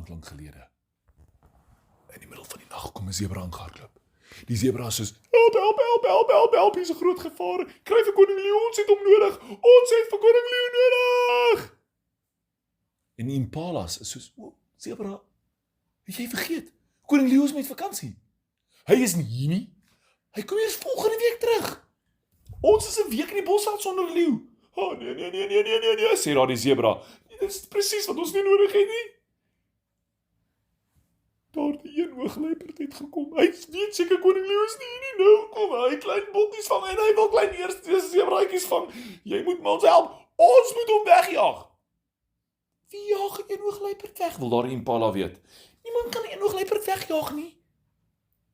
lang gelede. In die middel van die nag kom 'n zebra aangehardloop. Die zebra is soos, help, help, help, help, help, help, hier is 'n groot gevaar. Kry vir koning leeu, ons het hom nodig. Ons het vir koning leeu nodig. En die impalas is soos, o, zebra, het jy vergeet? Koning leeu is met vakansie. Hy is nie hier nie. Hy kom eers volgende week terug. Ons is 'n week in die bosveld sonder leeu. Oh, nee, sê daar die zebra. Dit is presies wat ons nie nodig het nie. Daar die eenoogluiperd het gekom. Hy weet seker koning leeu is nie hier nie. Nou kom hy klein bokkies vang en hy wil klein eerste zebraatjies vang. Jy moet ons help. Ons moet hom wegjaag. Wie jaag 'n eenoogluiperd weg? Wil daar die impala weet. Niemand kan 'n eenoogluiperd wegjaag nie.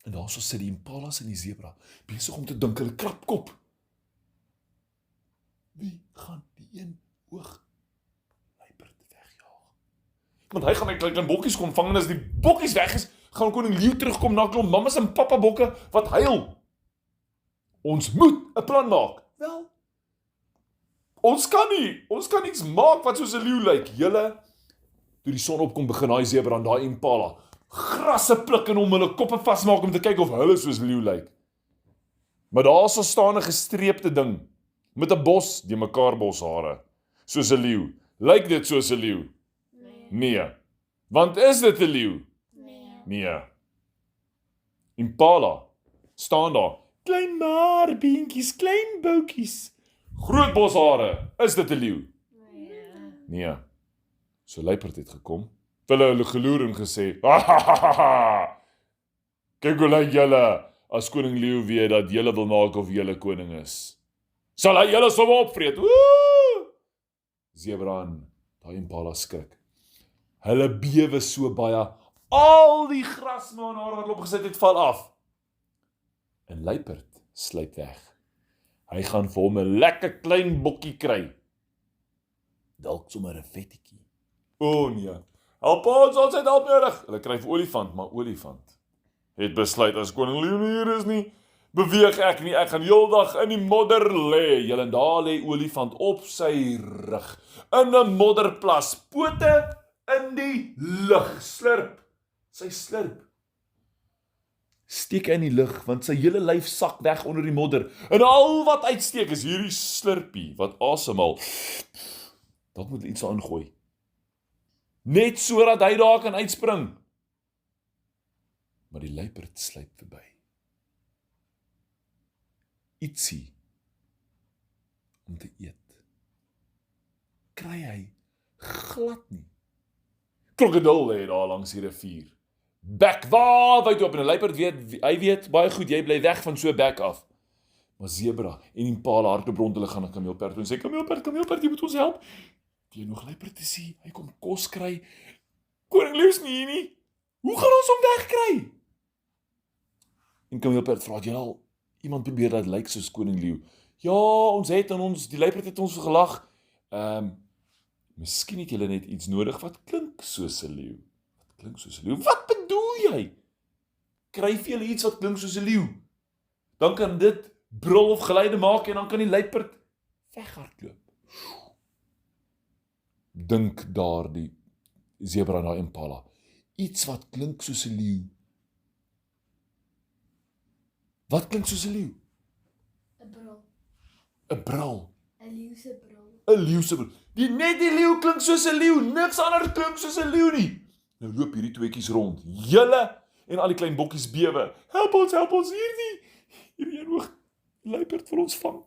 En daarso sit die impalas en die zebra besig om te dink, hulle krap kop. Wie gaan die eenoogluiperd wegjaag? Want hy gaan net klein bokkies kom vang en as die bokkies weg is, gaan koning leeu terugkom na klomp mammas en pappa bokke wat huil. Ons moet 'n plan maak. Wel, ons kan iets maak wat soos 'n leeu lyk. Julle, toe die son opkom, begin daai zebra en daai impala grasse pluk en om hulle koppe vasmaak om te kyk of hulle soos leeu lyk. Maar daar sal staan 'n gestreepte ding met 'n bos, die mekaar boshare, soos 'n leeu. Lyk dit soos 'n leeu? Nee. Want is dit 'n leeu? Nee. Impala staan daar, klein maarbeentjies, klein boutjies, groot boshare. Is dit 'n leeu? Nee. So luiperd het gekom. Hulle geloer en gesê, kyk hoe lyk julle as koning leeu weet dat julle wil maak of julle koning is. Sal hy julle sommer opvreet? Woe! Zebra en daai impala skrik. Hulle bewe so baie, al die grasmaanhare wat hulle opgesit het val af. En luiperd sluip weg. Hy gaan vir hom 'n lekker klein bokkie kry. Dalk sommer 'n vettetjie. O nee. Help ons het hulp nodig. Hulle kry vir olifant, maar olifant het besluit as koning leeu nie hier is nie, beweeg ek nie, ek gaan heeldag in die modder lê. Julle en daar lê olifant op sy rug, in 'n modderplas, pote in die lug, slurp. Sy slurp. Steek hy in die lug, want sy hele lyf sak weg onder die modder, en al wat uitsteek is hierdie slurpie, wat asemhaal. Dalk moet iets aangooi. Net sodat hy daar kan uitspring. Maar die luiperd sluip verby. Ietsie om te eet. Kry hy glad nie. Krokodil lê daar langs die rivier. Bek wyd oop en 'n luiperd weet, hy weet baie goed, jy bly weg van so bek af. Maar zebra en impala hardloop rond, hulle gaan na kameelperd toe en sê, kameelperd, jy moet ons help. Die nog luiperd te sien, hy kom kos kry. Koning leeu is nie hier nie. Hoe gaan ons hom wegkry? En kameelperd vra, jy al iemand probeer dat lyk soos koning leeu? Ja, ons het en die luiperd het ons gelag. Miskien het julle net iets nodig wat klink soos 'n leeu. Wat klink soos 'n leeu? Wat bedoel jy? Kry vir julle iets wat klink soos 'n leeu. Dan kan dit brul of geluide maak en dan kan die luiperd weghardloop. Dink daar die zebra en daai impala. Iets wat klink soos 'n leeu. Wat klink soos 'n leeu? 'n brul. 'n brul. 'n leeu se brul. 'n leeu se brul. Net die leeu klink soos 'n leeu, niks anders klink soos 'n leeu nie. Nou loop hierdie tweeetjies rond. Julle en al die klein bokkies bewe. Help ons hierdie enoog luiperd vir ons vang.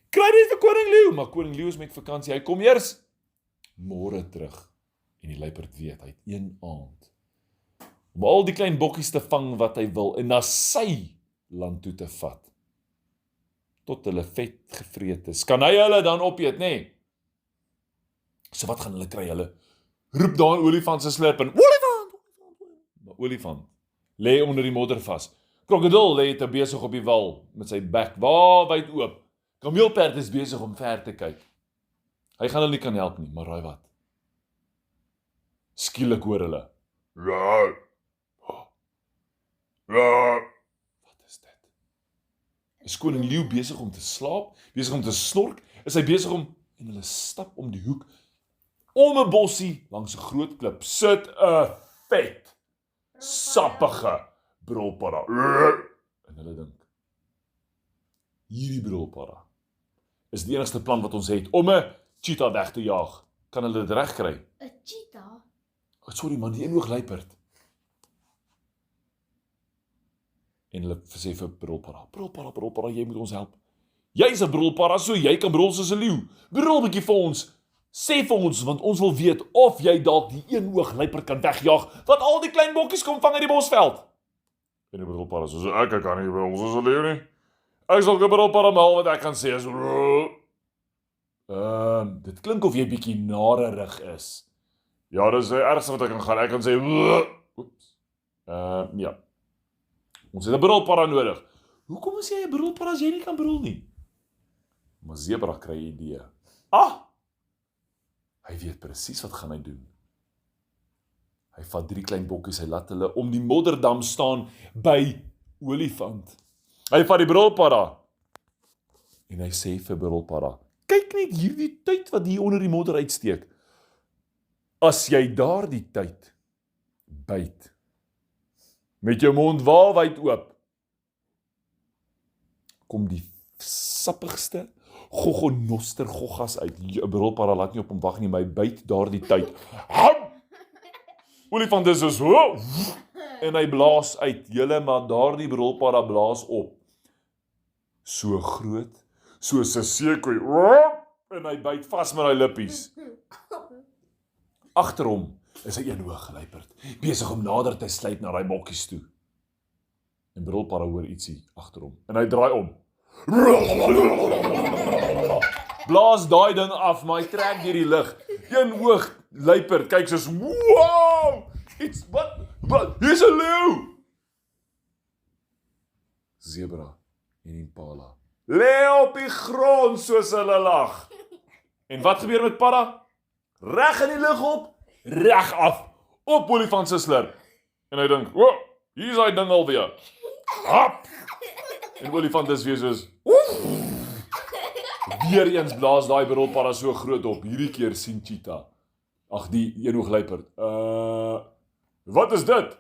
Kry dit vir koning leeu, maar koning leeu is met vakansie. Hy kom eers môre terug. En die luiperd weet, hy het een aand om al die klein bokkies te vang wat hy wil en na sy land toe te vat. Tot hulle vet gevreet is. Kan hy hulle dan opeet, nê? So wat gaan hulle kry? Hulle roep daar 'n olifant se slurp en olifant! Maar olifant lê onder die modder vas. Krokodil lê te besig op die wal met sy bek wyd oop. Kameelperd is besig om ver te kyk. Hy gaan hulle nie kan help nie, maar raai wat? Skielik hoor hulle. Wat is dit? Is koning leeu besig om te slaap? Besig om te snork? Is hy besig om... En hulle stap om die hoek. Om 'n bossie langs 'n groot klip sit 'n vet, sappige brulpadda. En hulle dink, hierdie brulpadda is die enigste plan wat ons het om 'n cheetah weg te jaag. Kan hulle dit reg kry? 'n cheetah? Oh, sorry man, die enoogluiperd. En hulle sê vir brulpadda, jy moet ons help. Jy's 'n brulpadda, so jy kan brul soos 'n leeu. Brul bietjie vir ons. Sê vir ons, want ons wil weet of jy dalk die enoogluiperd kan wegjaag, wat al die klein bokkies kom vang in die bosveld. En die brulpadda sê, ek kan nie brul soos 'n leeu nie. Ek sal 'n brulpadda mal wat ek kan sê is dit klink of jy bietjie narerig is. Ja, dis die ergste wat ek kan gaan. Ek kan sê, oeps. Ja. Ons het 'n brulpadda nodig. Hoekom is jy 'n brulpadda as jy nie kan brul nie? Maar Zebra kry 'n idee. Hy weet presies wat gaan hy doen. Hy vat 3 klein bokkies, hy laat hulle om die modderdam staan by Olifant. Hy vat die brulpadda en hy sê vir brulpadda, kyk net hierdie tyd wat hier onder die modder uitsteek. As jy daardie tyd byt, met jou mond wyd oop, kom die sappigste gogonoster goggas uit. 'n Brulpadda laat nie op hom wag nie, maar hy byt daardie tyd. Olifant is so, en hy blaas uit. Julle, maar daardie brulpadda blaas op. So groot, soos 'n seekoei, en hy byt vas met hy lippies. Agter hom is 'n enoogluiperd, besig om nader te sluip na daai bokkies toe. En brulpadda hoor ietsie agter hom, en hy draai om. Blaas daai ding af, maar hy trek deur die lug. Enoogluiperd kyk soos, wow! Wat? Hier's 'n leeu! Zebra en Impala lê op die grond soos hulle lag. En wat gebeur met padda? Reg in die lug op, reg af, op Olifant se slurp. En hy dink, hier's hy ding alweer. Hap! En Olifant is weer soos, weer eens blaas daai brulpadda so groot op. Hierdie keer sien cheetah. Ag, die enoogluiperd. Wat is dit?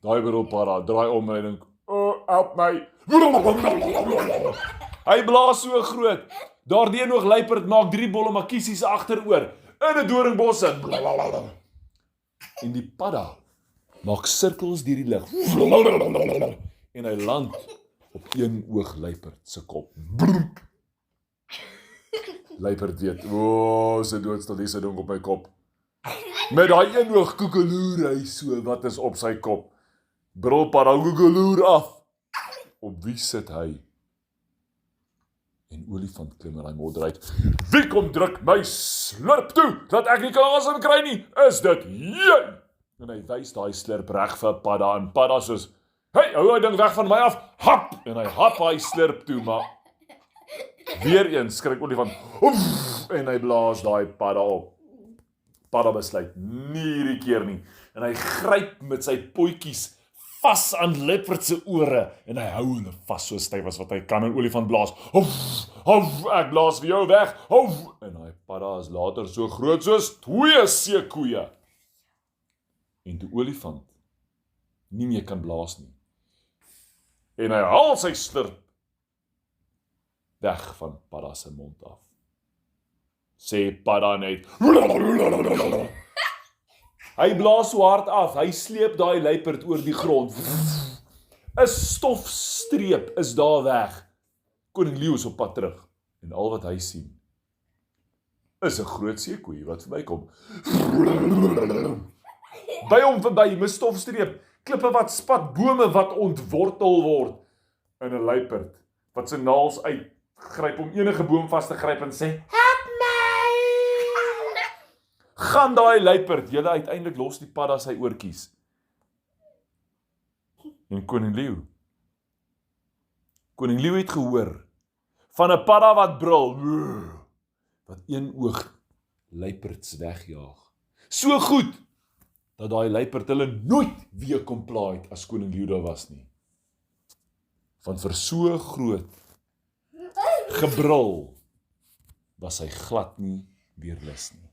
Daai brulpadda draai om en hy dink, help my. Hy blaas so groot. Daardie enoogluiperd maak 3 bolle makiesies agteroor in 'n doringbosse. En die padda maak sirkels deur die lug. En hy land op enoogluiperd se kop. Luiperd weet, sy doodstil hier sy ding op my kop. Met daai enoog koekeloer hy so, wat is op sy kop. Brulpadda koekeloer af. Op wie sit hy? En Olifant klim in daai modder uit. Wie kom druk my slurp toe, dat ek nie kan asem kry nie? Is dit jy? En hy wys daai slurp reg vir padda, en padda soos, hey, hou hy ding weg van my af, hap! En hy hap hy slurp toe, maar weer eens skrik Olifant, en hy blaas daai padda op. Padda besluit, nie hierdie keer nie. En hy gryp met sy potjies vas aan luiperd se ore, en hy hou hulle vas so styf as wat hy kan, en Olifant blaas, ek blaas vir jou weg, en hy padda is later so groot soos 2 seekoeie. En die Olifant nie meer kan blaas nie. En hy haal sy slurp weg van padda se mond af. Sê padda net, hy blaas so hard af, hy sleep daai luiperd oor die grond. 'n Stofstreep is daar weg. Koning Leeu is op pad terug, en al wat hy sien is 'n groot seekoei wat verbykom. By hom verby, met stofstreep, klippe wat spat, bome wat ontwortel word, en 'n luiperd wat sy naels uitgryp om enige boom vas te gryp en sê, help my! Gaan daai luiperd, julle uiteindelik los die padda sy oortjies. En Koning Leeu het gehoor van 'n padda wat brul, wat een oog luiperds wegjaag. So goed, dat daai luiperd hulle nooit weer kom pla het as Koning Leeu daar was nie. Want vir so groot gebrul was hy glad nie weer lus nie.